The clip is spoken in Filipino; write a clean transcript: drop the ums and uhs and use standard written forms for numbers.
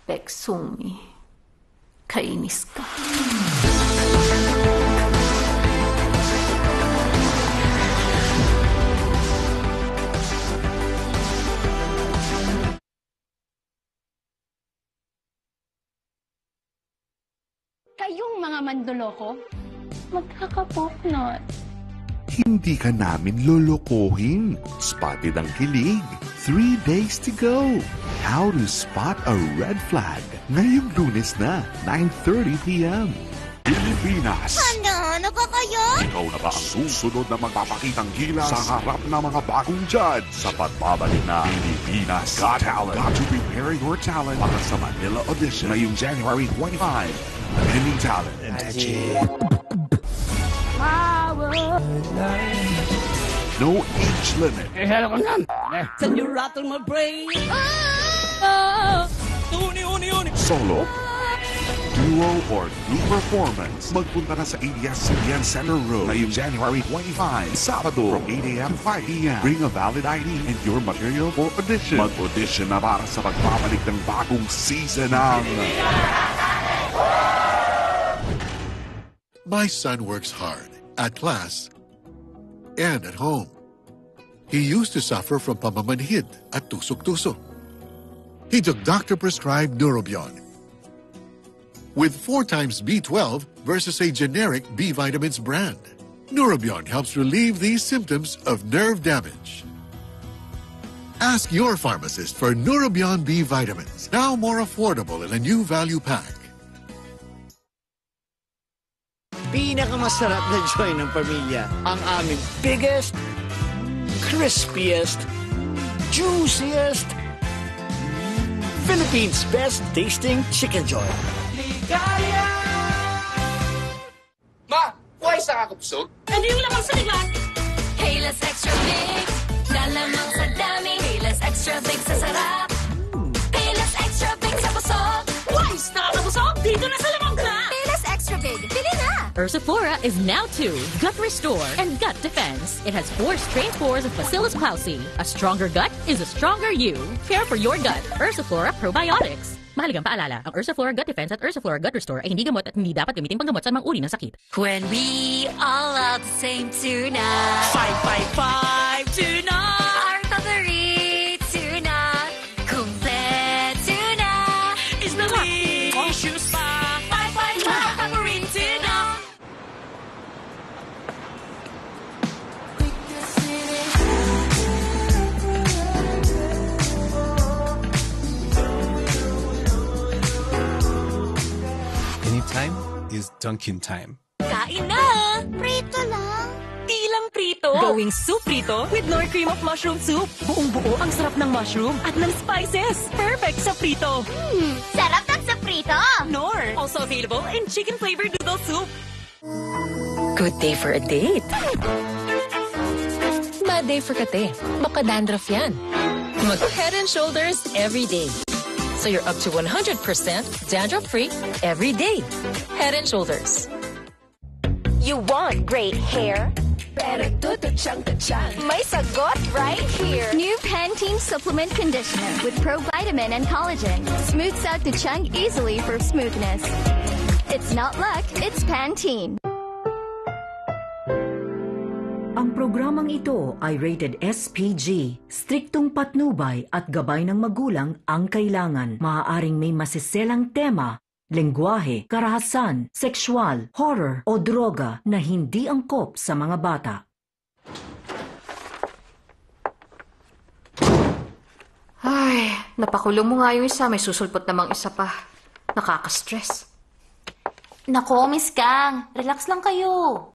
Peksumi, kainis ka. Kayong mga mandoloko, magkakapoknot. Hindi ka namin lolokohin. Spotted ang kilig. 3 days to go. How to spot a red flag. Ngayong Lunes na, 9:30 p.m. Pilipinas. Ano ka kayo? Ikaw na ba ang susunod na magpapakitang gilas sa harap ng mga bagong judge sa pagbabalik na Pilipinas Got Talent? Got to prepare your talent para sa Manila audition ngayong January 25. Any talent. No age limit. Can you rattle my brain? Solo, duo, or group performance. Magpunta na sa ABS-CBN Center Room ngayong January 25, Sabado from 8 a.m. to 5 p.m. Bring a valid ID and your material for audition. Mag-audition na para sa pagbabalik ng bagong season ng... My son works hard at class and at home. He used to suffer from pamamanhid at tusok-tusok. He took doctor-prescribed Neurobion with 4 times B12 versus a generic B vitamins brand. Neurobion helps relieve these symptoms of nerve damage. Ask your pharmacist for Neurobion B vitamins, now more affordable in a new value pack. Pinakamasarap na joy ng pamilya. Ang aming biggest, crispiest, juiciest, Philippines' best tasting chicken joy. Ligaya! Ma, why sa kakapsot? Ano yung lamang sa diba? Payless Extra Big. Dalamang sa dami. Payless Extra Big sa sarap. Payless Extra Big sa busog. Wise, nakakabusog! Dito na sa lamang ka! Payless Extra Big. Bili na! Ursiflora is now 2, Gut Restore and Gut Defense. It has 4 strain spores of Bacillus plausi. A stronger gut is a stronger you. Care for your gut. Ursiflora Probiotics. Mahalagang paalala, ang Ursiflora Gut Defense at Ursiflora Gut Restore ay hindi gamot at hindi dapat gamitin panggamot sa mga uri ng sakit. When we all love the same tuna. 555 tuna! Our favorite tuna. Complete tuna. Is delicious pa! 555 favorite tuna. Anytime is Dunkin' time. Kain na! Prito lang. Di lang prito. Going soup prito with Knorr cream of mushroom soup. Buong-buo ang sarap ng mushroom at ng spices. Perfect sa prito. Sarap ng sa prito. Knorr. Also available in chicken flavored noodle soup. Good day for a date. Bad day for kate. Baka dandruff yan. Mag Head and Shoulders every day. So you're up to 100% dandruff-free every day. Head and Shoulders. You want great hair? Pero tututsyang-tutsyang. May sagot right here. New Pantene Supplement Conditioner with Provitamin and Collagen. Smooths out the chunk easily for smoothness. It's not luck, it's Pantene. Ang programang ito ay rated SPG. Striktong patnubay at gabay ng magulang ang kailangan. Maaaring may masiselang tema, lengguwahe, karahasan, sexual, horror o droga na hindi angkop sa mga bata. Ay, napakulong mo nga yung isa. May susulpot namang isa pa. Nakaka-stress. Nako, Miss Kang. Relax lang kayo.